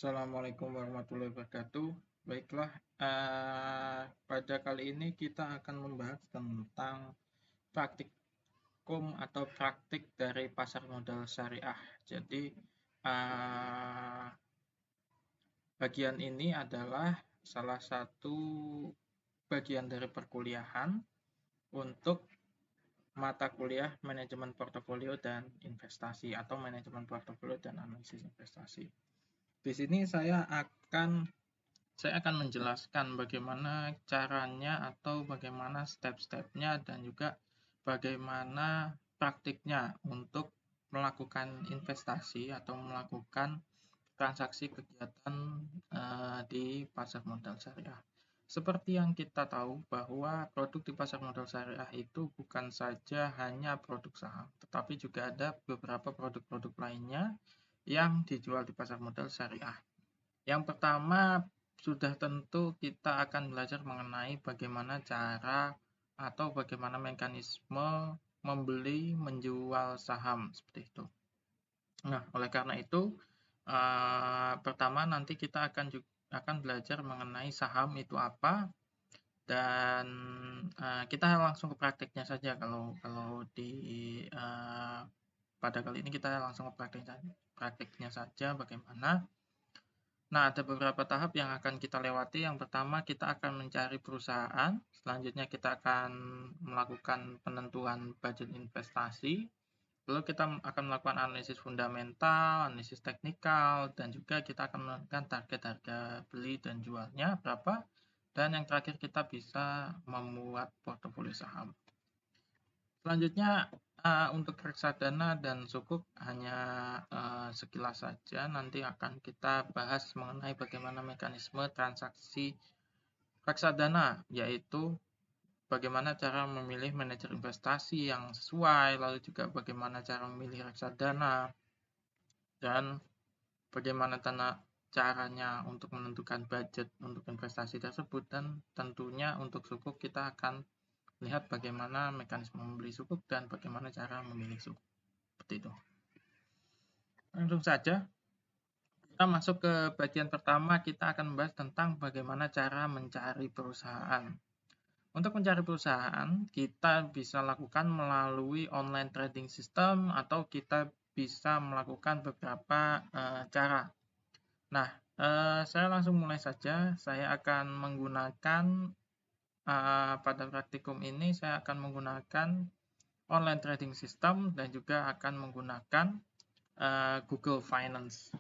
Assalamualaikum warahmatullahi wabarakatuh. Baiklah, pada kali ini kita akan membahas tentang praktikum atau praktik dari pasar modal syariah. Jadi, bagian ini adalah salah satu bagian dari perkuliahan untuk mata kuliah manajemen portofolio dan investasi atau manajemen portofolio dan analisis investasi. Di sini saya akan menjelaskan bagaimana caranya atau bagaimana step-stepnya dan juga bagaimana praktiknya untuk melakukan investasi atau melakukan transaksi kegiatan di pasar modal syariah. Seperti yang kita tahu bahwa produk di pasar modal syariah itu bukan saja hanya produk saham, tetapi juga ada beberapa produk-produk lainnya yang dijual di pasar modal syariah. Yang pertama, sudah tentu kita akan belajar mengenai bagaimana cara atau bagaimana mekanisme membeli menjual saham seperti itu. Nah, oleh karena itu, pertama nanti kita akan belajar mengenai saham itu apa, dan kita langsung ke praktiknya saja. Kalau pada kali ini kita langsung ke praktiknya saja bagaimana. Nah, ada beberapa tahap yang akan kita lewati. Yang pertama, kita akan mencari perusahaan. Selanjutnya, kita akan melakukan penentuan budget investasi. Lalu kita akan melakukan analisis fundamental, analisis teknikal, dan juga kita akan melakukan target harga beli dan jualnya berapa. Dan yang terakhir, kita bisa membuat portofolio saham. Selanjutnya, untuk reksadana dan sukuk hanya sekilas saja. Nanti akan kita bahas mengenai bagaimana mekanisme transaksi reksadana, yaitu bagaimana cara memilih manajer investasi yang sesuai, lalu juga bagaimana cara memilih reksadana, dan bagaimana caranya untuk menentukan budget untuk investasi tersebut. Dan tentunya untuk sukuk kita akan lihat bagaimana mekanisme membeli sukuk dan bagaimana cara memilih sukuk. Seperti itu. Langsung saja, kita masuk ke bagian pertama. Kita akan membahas tentang bagaimana cara mencari perusahaan. Untuk mencari perusahaan, kita bisa lakukan melalui online trading system atau kita bisa melakukan beberapa cara. Nah, saya langsung mulai saja. Saya akan menggunakan pada praktikum ini saya akan menggunakan online trading system dan juga akan menggunakan Google Finance.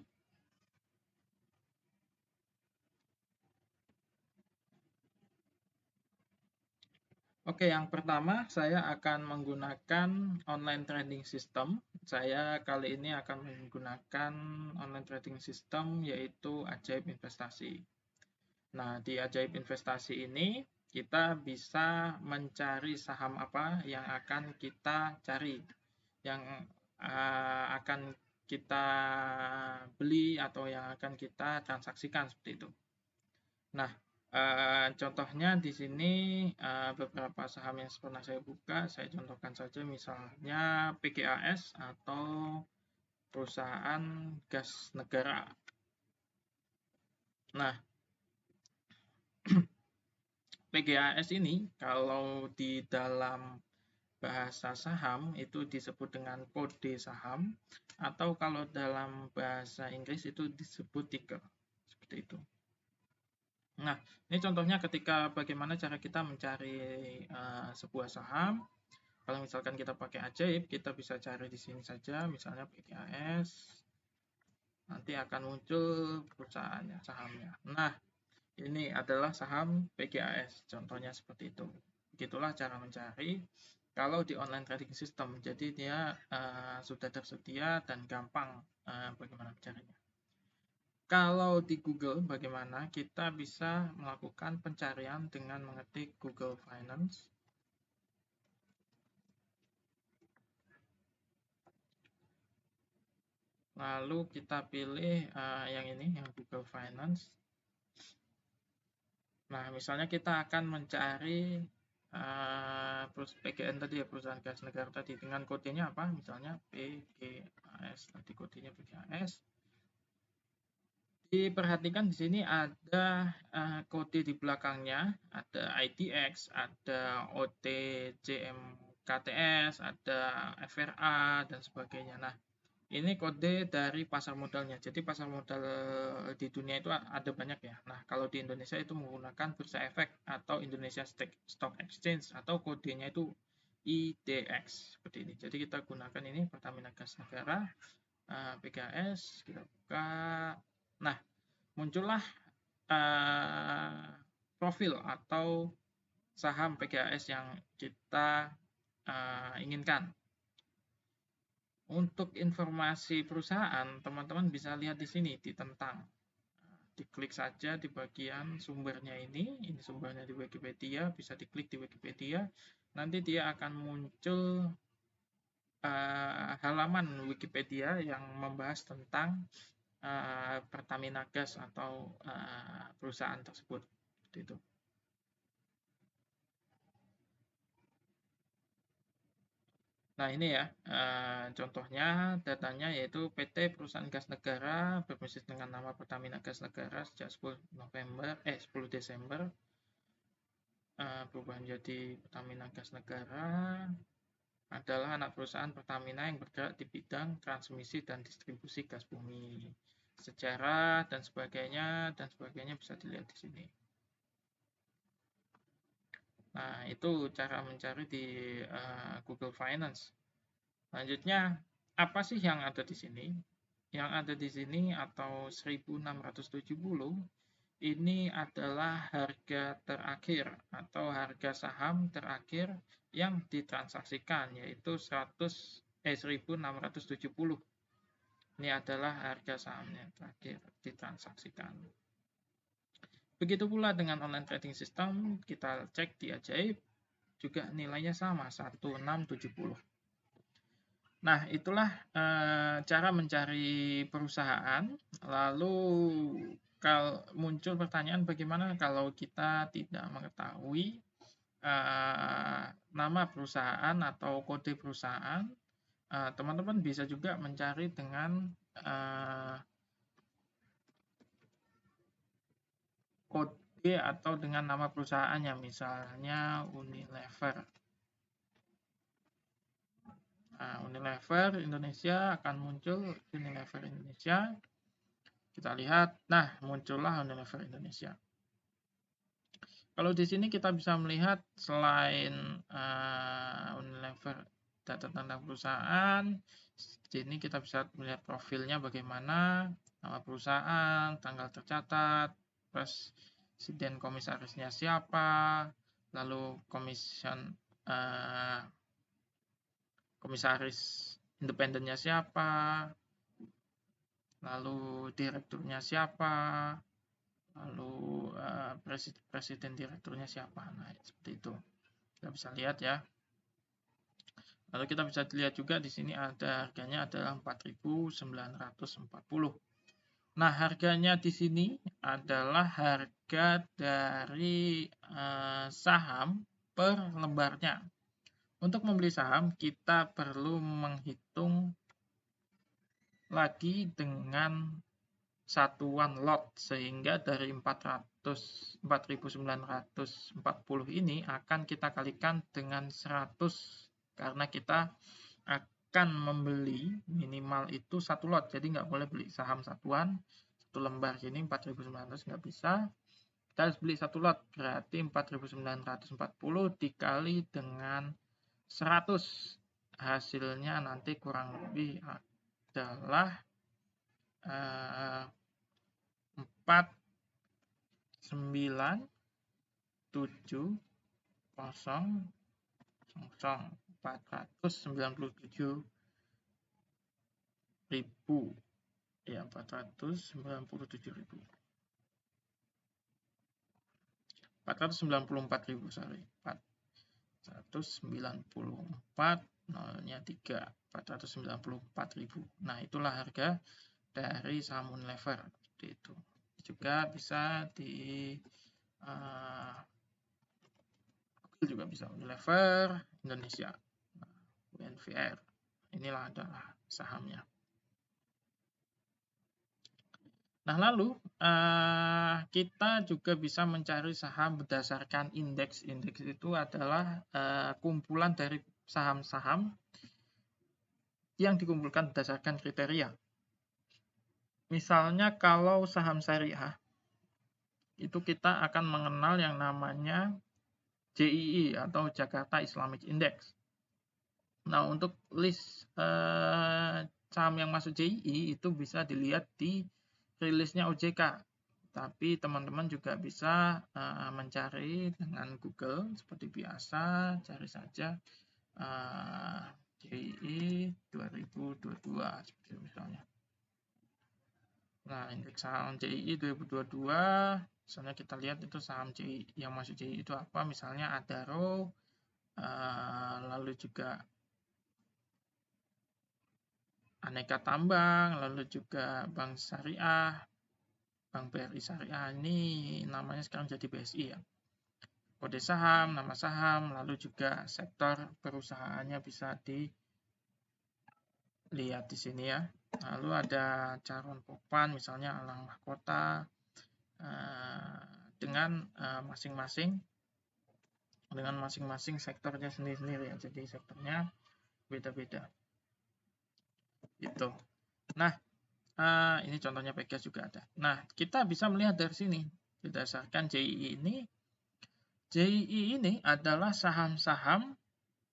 Oke, yang pertama saya akan menggunakan online trading system. Saya kali ini akan menggunakan online trading system yaitu Ajaib Investasi. Nah, di Ajaib Investasi ini kita bisa mencari saham apa yang akan kita cari, yang akan kita beli atau yang akan kita transaksikan seperti itu. Nah, contohnya di sini beberapa saham yang pernah saya buka, saya contohkan saja misalnya PGAS atau perusahaan gas negara. Nah, PGAS ini kalau di dalam bahasa saham itu disebut dengan kode saham, atau kalau dalam bahasa Inggris itu disebut ticker, seperti itu. Nah, ini contohnya ketika bagaimana cara kita mencari sebuah saham. Kalau misalkan kita pakai Ajaib, kita bisa cari di sini saja, misalnya PGAS, nanti akan muncul perusahaannya, sahamnya. Nah, ini adalah saham PGAS, contohnya seperti itu. Begitulah cara mencari kalau di online trading system. Jadi dia sudah tersedia dan gampang bagaimana mencarinya. Kalau di Google, bagaimana kita bisa melakukan pencarian dengan mengetik Google Finance. Lalu kita pilih yang ini, yang Google Finance. Nah, misalnya kita akan mencari PGN tadi ya, perusahaan gas negara tadi, dengan kodenya apa? Misalnya PGAS, tadi kodenya PGAS. Diperhatikan di sini ada kode di belakangnya, ada IDX, ada OTCMKTS, ada FRA, dan sebagainya. Nah, ini kode dari pasar modalnya. Jadi pasar modal di dunia itu ada banyak ya. Nah, kalau di Indonesia itu menggunakan Bursa Efek atau Indonesia Stock Exchange, atau kodenya itu IDX seperti ini. Jadi kita gunakan ini Pertamina Gas Negara, PGS, kita buka. Nah, muncullah profil atau saham PGS yang kita inginkan. Untuk informasi perusahaan, teman-teman bisa lihat di sini, ditentang. Diklik saja di bagian sumbernya ini sumbernya di Wikipedia, bisa diklik di Wikipedia, nanti dia akan muncul halaman Wikipedia yang membahas tentang Pertamina Gas atau perusahaan tersebut. Seperti itu. Nah, ini ya contohnya, datanya yaitu PT Perusahaan Gas Negara berbisnis dengan nama Pertamina Gas Negara sejak 10 Desember berubah menjadi Pertamina Gas Negara, adalah anak perusahaan Pertamina yang bergerak di bidang transmisi dan distribusi gas bumi. Sejarah dan sebagainya bisa dilihat di sini. Nah, itu cara mencari di Google Finance. Selanjutnya, apa sih yang ada di sini? Yang ada di sini atau 1670 ini adalah harga terakhir atau harga saham terakhir yang ditransaksikan, yaitu 1670. Ini adalah harga sahamnya terakhir ditransaksikan. Begitu pula dengan online trading system, kita cek di Ajaib, juga nilainya sama, 1670. Nah, itulah cara mencari perusahaan. Lalu kalau muncul pertanyaan, bagaimana kalau kita tidak mengetahui nama perusahaan atau kode perusahaan? Teman-teman bisa juga mencari dengan kode atau dengan nama perusahaannya, misalnya Unilever. Nah, Unilever Indonesia akan muncul, Unilever Indonesia. Kita lihat, nah muncullah Unilever Indonesia. Kalau di sini kita bisa melihat selain Unilever, data tentang perusahaan, di sini kita bisa melihat profilnya bagaimana, nama perusahaan, tanggal tercatat, presiden komisarisnya siapa, lalu komisaris independennya siapa, lalu direkturnya siapa, lalu presiden direkturnya siapa. Nah, seperti itu. Kita bisa lihat ya. Lalu kita bisa lihat juga di sini ada harganya adalah 4.940. Nah, harganya di sini adalah harga dari saham per lembarnya. Untuk membeli saham, kita perlu menghitung lagi dengan satuan lot, sehingga dari 4.940 ini akan kita kalikan dengan 100, karena kita akan membeli minimal itu satu lot, jadi nggak boleh beli saham satuan satu lembar. Sini 4.900 nggak bisa, kita harus beli satu lot, berarti 4.940 dikali dengan 100, hasilnya nanti kurang lebih adalah 497.000 ya, 497.000, 494.000, sorry, 494 nolnya 3, 494.000. Nah, itulah harga dari saham Unilever. Seperti itu. Juga bisa di Google juga bisa, Unilever Indonesia, UNVR. Inilah adalah sahamnya. Nah, lalu kita juga bisa mencari saham berdasarkan indeks. Indeks itu adalah kumpulan dari saham-saham yang dikumpulkan berdasarkan kriteria. Misalnya kalau saham syariah, itu kita akan mengenal yang namanya JII atau Jakarta Islamic Index. Nah, untuk list saham yang masuk JII itu bisa dilihat di rilisnya OJK. Tapi teman-teman juga bisa mencari dengan Google seperti biasa, cari saja JII 2022 seperti itu misalnya. Nah, indeks saham JII 2022, misalnya kita lihat itu saham JII yang masuk JII itu apa, misalnya Adaro, lalu juga Aneka Tambang, lalu juga Bank Syariah, Bank BRI Syariah, ini namanya sekarang jadi BSI ya. Kode saham, nama saham, lalu juga sektor perusahaannya bisa dilihat di sini ya. Lalu ada Caron Popan, misalnya Alang Mahkota, dengan masing-masing sektornya sendiri-sendiri ya. Jadi sektornya beda-beda. Gitu. Nah, ini contohnya Pegas juga ada. Nah, kita bisa melihat dari sini berdasarkan JII ini. JII ini adalah saham-saham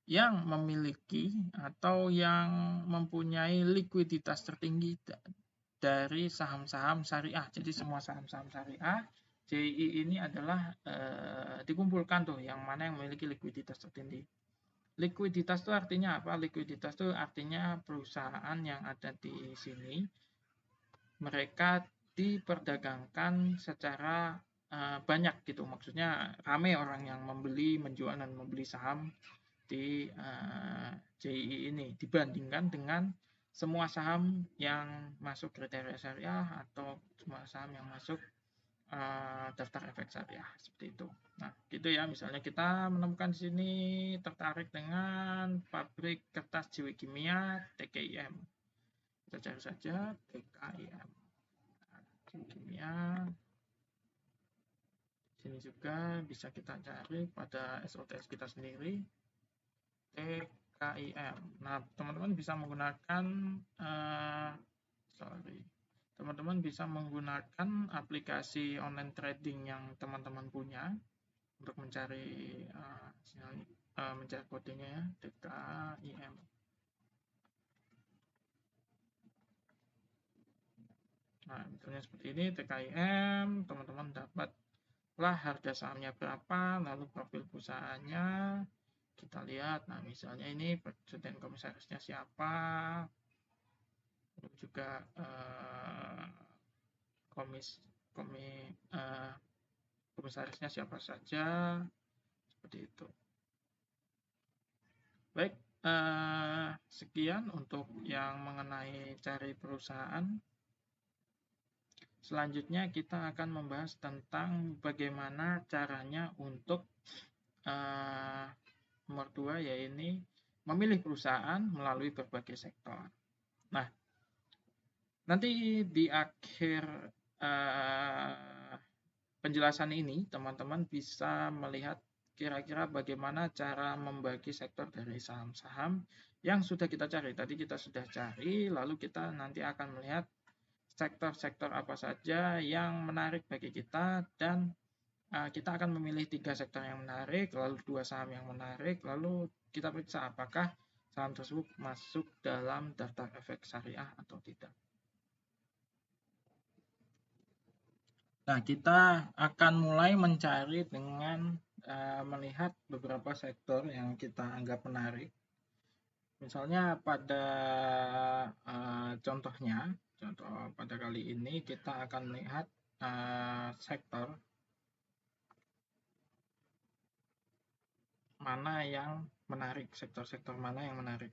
yang memiliki atau yang mempunyai likuiditas tertinggi dari saham-saham syariah. Jadi semua saham-saham syariah JII ini adalah dikumpulkan tuh yang mana yang memiliki likuiditas tertinggi. Likuiditas itu artinya apa? Likuiditas itu artinya perusahaan yang ada di sini mereka diperdagangkan secara banyak gitu. Maksudnya ramai orang yang membeli, menjual dan membeli saham di JII ini dibandingkan dengan semua saham yang masuk kriteria syariah atau semua saham yang masuk daftar efek syariah seperti itu. Nah, gitu ya. Misalnya kita menemukan di sini tertarik dengan pabrik kertas Jiwa Kimia TKIM. Kita cari saja TKIM. Jiwa Kimia. Sini juga bisa kita cari pada SOTS kita sendiri. TKIM. Nah, teman-teman bisa menggunakan teman-teman bisa menggunakan aplikasi online trading yang teman-teman punya untuk mencari mencari kodenya ya, TKIM. Nah, misalnya seperti ini TKIM, teman-teman dapatlah harga sahamnya berapa, lalu profil perusahaannya. Kita lihat, nah misalnya ini presiden komisarisnya siapa, juga komisarisnya siapa saja, seperti itu. Baik, sekian untuk yang mengenai cari perusahaan. Selanjutnya kita akan membahas tentang bagaimana caranya untuk nomor 2 yaitu memilih perusahaan melalui berbagai sektor. Nah, nanti di akhir penjelasan ini teman-teman bisa melihat kira-kira bagaimana cara membagi sektor dari saham-saham yang sudah kita cari. Tadi kita sudah cari, lalu kita nanti akan melihat sektor-sektor apa saja yang menarik bagi kita, dan kita akan memilih 3 sektor yang menarik, lalu 2 saham yang menarik, lalu kita periksa apakah saham tersebut masuk dalam daftar efek syariah atau tidak. Nah, kita akan mulai mencari dengan melihat beberapa sektor yang kita anggap menarik. Misalnya pada contoh pada kali ini kita akan melihat sektor mana yang menarik, sektor-sektor mana yang menarik.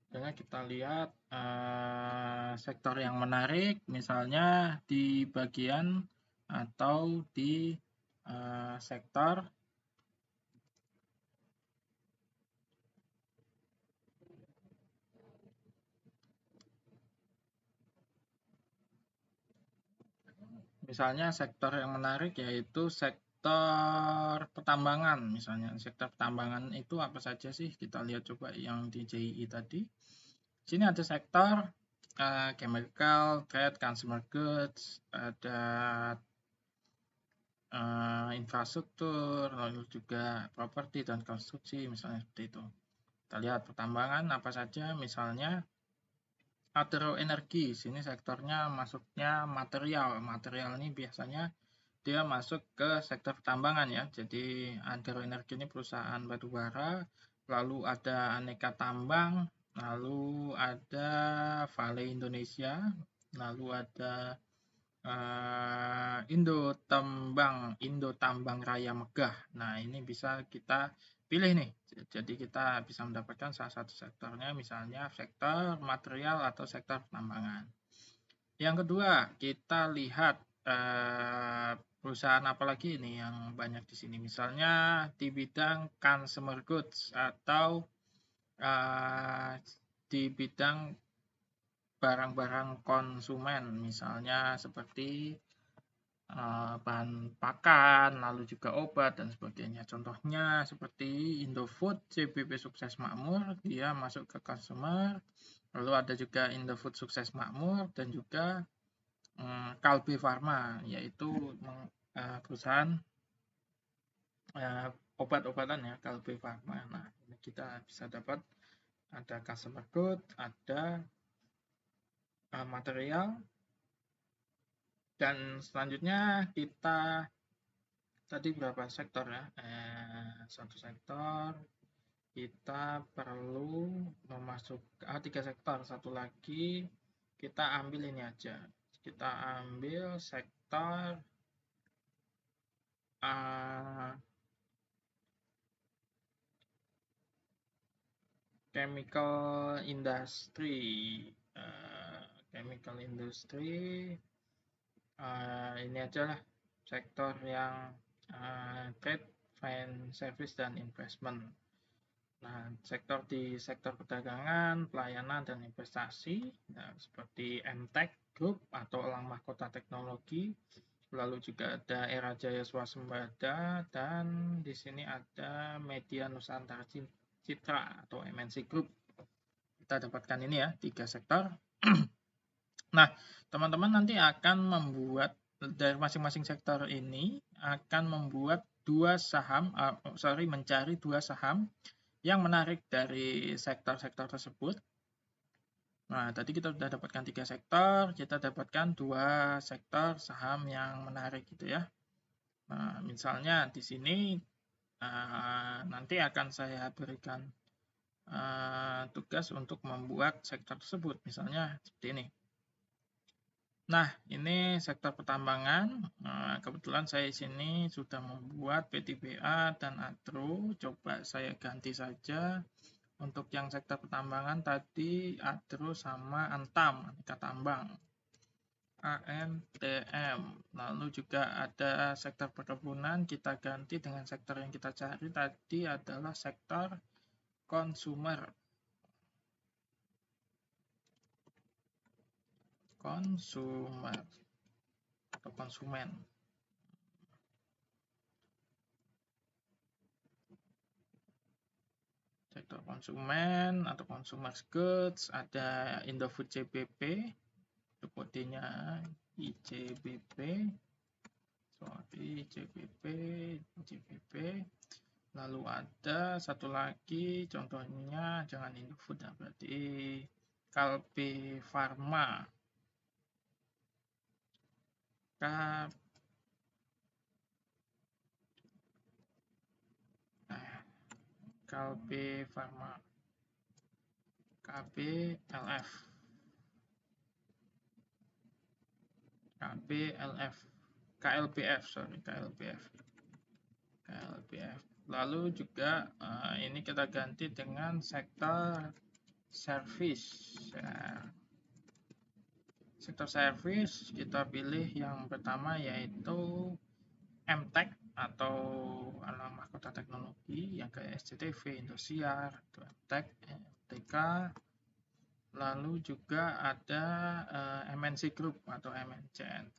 Misalnya kita lihat sektor yang menarik, misalnya di bagian atau di sektor Misalnya sektor yang menarik yaitu sektor pertambangan. Misalnya sektor pertambangan itu apa saja sih? Kita lihat coba yang di JII tadi. Sini ada sektor chemical, trade, consumer goods, ada infrastruktur, lalu juga properti dan konstruksi, misalnya seperti itu. Kita lihat pertambangan apa saja, misalnya agroenergi. Sini sektornya masuknya material. Material ini biasanya dia masuk ke sektor pertambangan ya. Jadi agroenergi ini perusahaan batubara, lalu ada aneka tambang, lalu ada Vale Indonesia, lalu ada Indo Tambang Raya Megah. Nah, ini bisa kita pilih nih. Jadi kita bisa mendapatkan salah satu sektornya, misalnya sektor material atau sektor pertambangan. Yang kedua, kita lihat perusahaan apa lagi ini yang banyak di sini. Misalnya di bidang consumer goods atau di bidang barang-barang konsumen, misalnya seperti bahan pakan, lalu juga obat dan sebagainya. Contohnya seperti Indofood, CBP Sukses Makmur, dia masuk ke consumer. Lalu ada juga Indofood Sukses Makmur dan juga Kalbe Farma, yaitu perusahaan obat-obatan ya, Kalbe Farma. Nah, ini kita bisa dapat ada consumer good, ada material, dan selanjutnya kita tadi berapa sektor ya? Satu sektor, kita perlu memasukkan 3 sektor. Satu lagi kita ambil ini aja. Kita ambil sektor chemical industry. Chemical industry ini aja lah sektor yang trade, finance, service, dan investment. Nah, di sektor perdagangan, pelayanan, dan investasi, nah, seperti MTech Group atau Elang Mahkota Teknologi, lalu juga ada Era Jaya Swasembada, dan di sini ada Media Nusantara Citra atau MNC Group. Kita dapatkan ini ya, 3 sektor. Nah, teman-teman nanti akan membuat dari masing-masing sektor ini akan membuat mencari 2 saham yang menarik dari sektor-sektor tersebut. Nah, tadi kita sudah dapatkan 3 sektor, kita dapatkan 2 sektor saham yang menarik gitu ya. Nah, misalnya di sini nanti akan saya berikan tugas untuk membuat sektor tersebut, misalnya seperti ini. Nah, ini sektor pertambangan. Kebetulan saya di sini sudah membuat PTBA dan Adro. Coba saya ganti saja. Untuk yang sektor pertambangan tadi Adro sama Antam, aneka tambang. ANTM. Lalu juga ada sektor perkebunan, kita ganti dengan sektor yang kita cari tadi adalah sektor consumer. Atau konsumen. Sektor konsumen atau consumer goods, ada Indofood CBP, kodenya ICBP, lalu ada satu lagi, contohnya jangan Indofood ya, berarti Kalbe Farma, Kalbe Farma, KBLF, KLBF. Lalu juga ini kita ganti dengan sektor service. Sektor service kita pilih yang pertama yaitu MTech atau Elang Mahkota Teknologi yang kayak SCTV, Indosiar, MTech, MTK. Lalu juga ada MNC Group atau MNCN.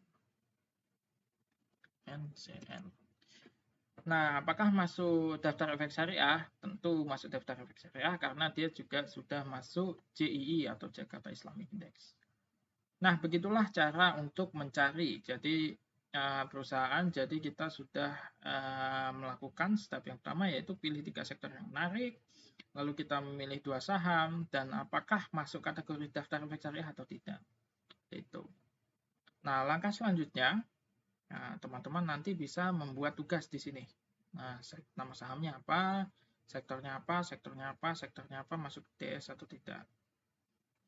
NCN. Nah, apakah masuk daftar efek syariah? Tentu masuk daftar efek syariah karena dia juga sudah masuk JII atau Jakarta Islamic Index. Nah, begitulah cara untuk mencari. Jadi perusahaan, jadi kita sudah melakukan step yang pertama yaitu pilih 3 sektor yang menarik, lalu kita memilih 2 saham dan apakah masuk kategori daftar efek syariah atau tidak. Itu. Nah, langkah selanjutnya teman-teman nanti bisa membuat tugas di sini. Nah, nama sahamnya apa, sektornya apa, sektornya apa, sektornya apa, masuk DS atau tidak.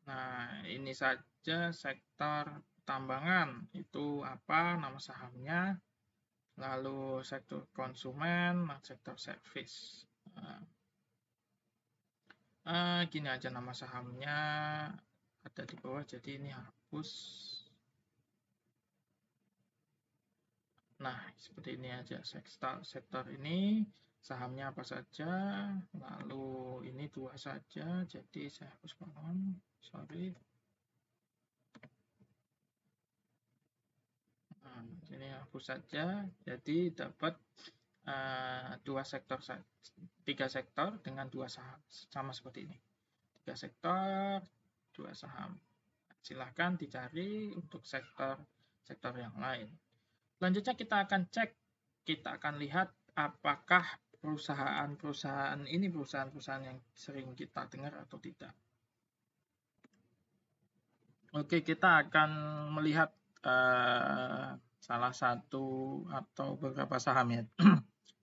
Nah, ini saja sektor tambangan, itu apa, nama sahamnya, lalu sektor konsumen, sektor service. Gini aja nama sahamnya, ada di bawah, jadi ini hapus. Nah, seperti ini aja sektor ini sahamnya apa saja, lalu ini 2 saja, jadi saya hapus kolom, sorry. Nah, ini hapus saja, jadi dapat 2 sektor, 3 sektor dengan 2 saham, sama seperti ini. 3 sektor, 2 saham. Silahkan dicari untuk sektor yang lain. Selanjutnya kita akan cek, kita akan lihat apakah perusahaan-perusahaan ini perusahaan-perusahaan yang sering kita dengar atau tidak. Oke, kita akan melihat salah satu atau beberapa saham ya.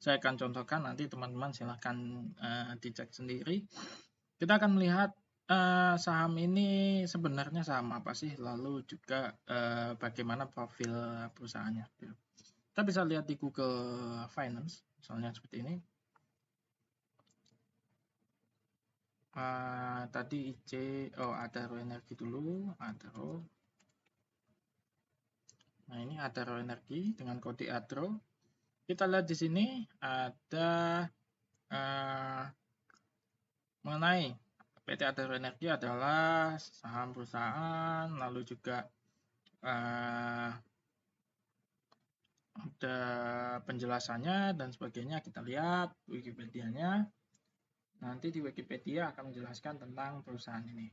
Saya akan contohkan, nanti teman-teman silahkan dicek sendiri. Kita akan melihat saham ini sebenarnya saham apa sih, lalu juga bagaimana profil perusahaannya. Kita bisa lihat di Google Finance, misalnya seperti ini. Tadi IC, Adaro Energi dulu, Adaro. Nah, ini Adaro Energi dengan kode ADRO. Kita lihat di sini ada mengenai PT Adaro Energi adalah saham perusahaan, lalu juga ada penjelasannya dan sebagainya. Kita lihat Wikipedia-nya. Nanti di Wikipedia akan menjelaskan tentang perusahaan ini.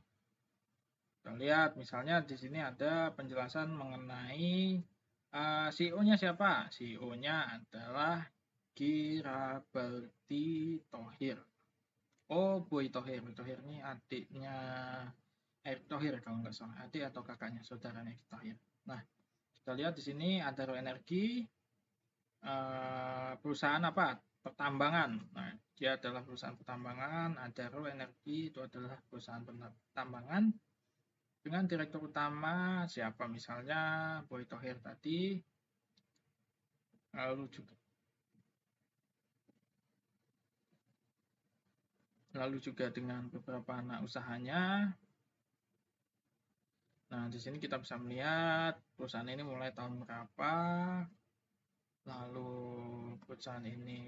Kita lihat misalnya di sini ada penjelasan mengenai CEO-nya siapa? CEO-nya adalah Girabaldi Thohir. Oh, Boy Thohir. Thohir ini adiknya Erick Thohir kalau nggak salah. Adik atau kakaknya, saudaranya Erick Thohir. Nah, kita lihat di sini Adaro Energi, perusahaan apa? Pertambangan. Nah, dia adalah perusahaan pertambangan. Adaro Energi itu adalah perusahaan pertambangan. Dengan direktur utama siapa, misalnya Boy Thohir tadi, lalu juga dengan beberapa anak usahanya. Nah, di sini kita bisa melihat perusahaan ini mulai tahun berapa, lalu perusahaan ini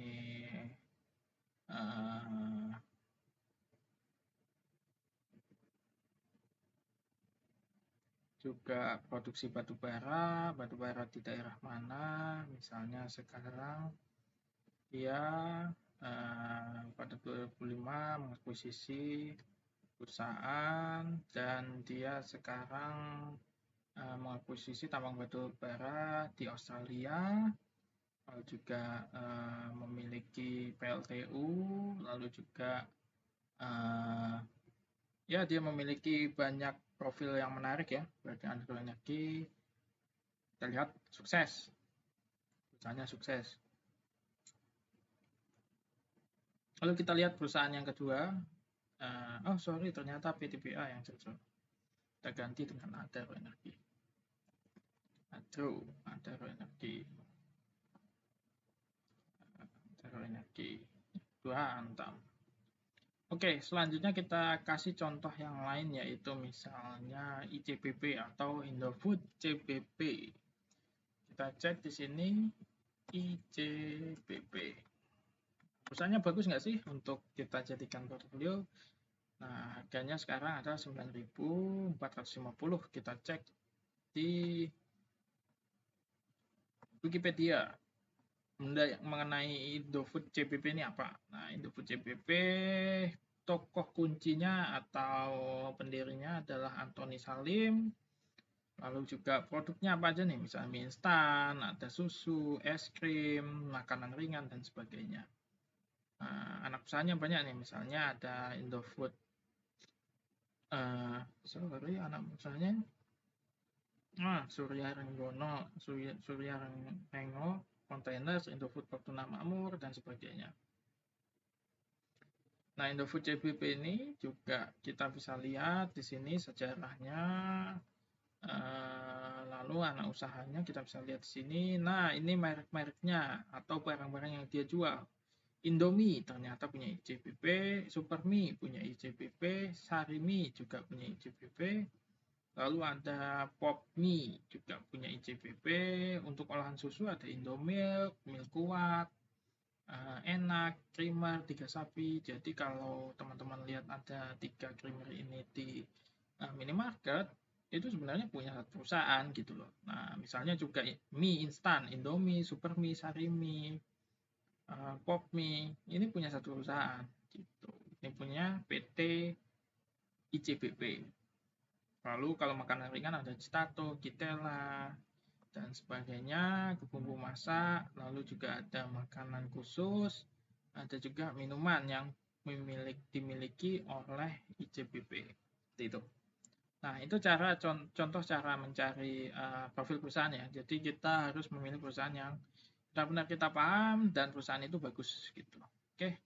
juga produksi batubara di daerah mana, misalnya sekarang dia pada 2005 mengakuisisi perusahaan dan dia sekarang mengakuisisi tambang batubara di Australia, lalu juga memiliki PLTU, lalu juga ya dia memiliki banyak profil yang menarik ya, berarti Adaro Energi. Kita lihat sukses, perusahaannya sukses. Lalu kita lihat perusahaan yang kedua, ternyata PTBA yang cocok. Kita ganti dengan Adaro Energi. Adaro Energi. Dua Antam. Oke, selanjutnya kita kasih contoh yang lain, yaitu misalnya ICBP atau Indofood CBP. Kita cek di sini ICBP. Perusahaannya bagus nggak sih untuk kita jadikan portfolio? Nah, harganya sekarang ada 9.450. Kita cek di Wikipedia. mengenai Indofood CPP ini apa? Nah, Indofood CPP tokoh kuncinya atau pendirinya adalah Antoni Salim. Lalu juga produknya apa aja nih? Misalnya mie instan, ada susu, es krim, makanan ringan, dan sebagainya. Nah, anak usahanya banyak nih, misalnya ada Indofood. Anak usahanya Surya Renggono, Surya Rengo, Containers, Indofood Fortuna Makmur, dan sebagainya. Nah, Indofood CPP ini juga kita bisa lihat di sini sejarahnya, lalu anak usahanya kita bisa lihat di sini. Nah, ini merek-mereknya atau barang-barang yang dia jual. Indomie ternyata punya ICPP, Supermie punya ICPP, Sarimi juga punya ICPP, lalu ada Popmie juga punya ICPP. Untuk olahan susu ada Indomilk, Milkuat, Enak, Creamer, 3 Sapi. Jadi kalau teman-teman lihat ada 3 Creamer ini di minimarket, itu sebenarnya punya satu perusahaan gitu loh. Nah, misalnya juga mie instan, Indomie, Supermie, Sarimi, Popmie, ini punya satu perusahaan gitu. Ini punya PT ICBP. Lalu kalau makanan ringan ada Citato, Kitela, dan sebagainya, bumbu masak, lalu juga ada makanan khusus, ada juga minuman yang dimiliki oleh ICBP. Itu. Nah, itu contoh cara mencari profil perusahaan ya. Jadi kita harus memilih perusahaan yang benar-benar kita paham dan perusahaan itu bagus gitu. Oke.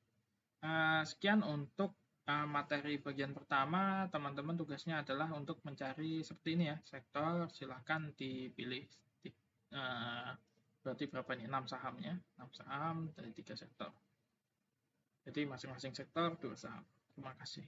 Sekian untuk materi bagian pertama. Teman-teman tugasnya adalah untuk mencari seperti ini ya, sektor. Silahkan dipilih. Berarti berapa nih? 6 saham ya. 6 saham dari 3 sektor. Jadi masing-masing sektor 2 saham. Terima kasih.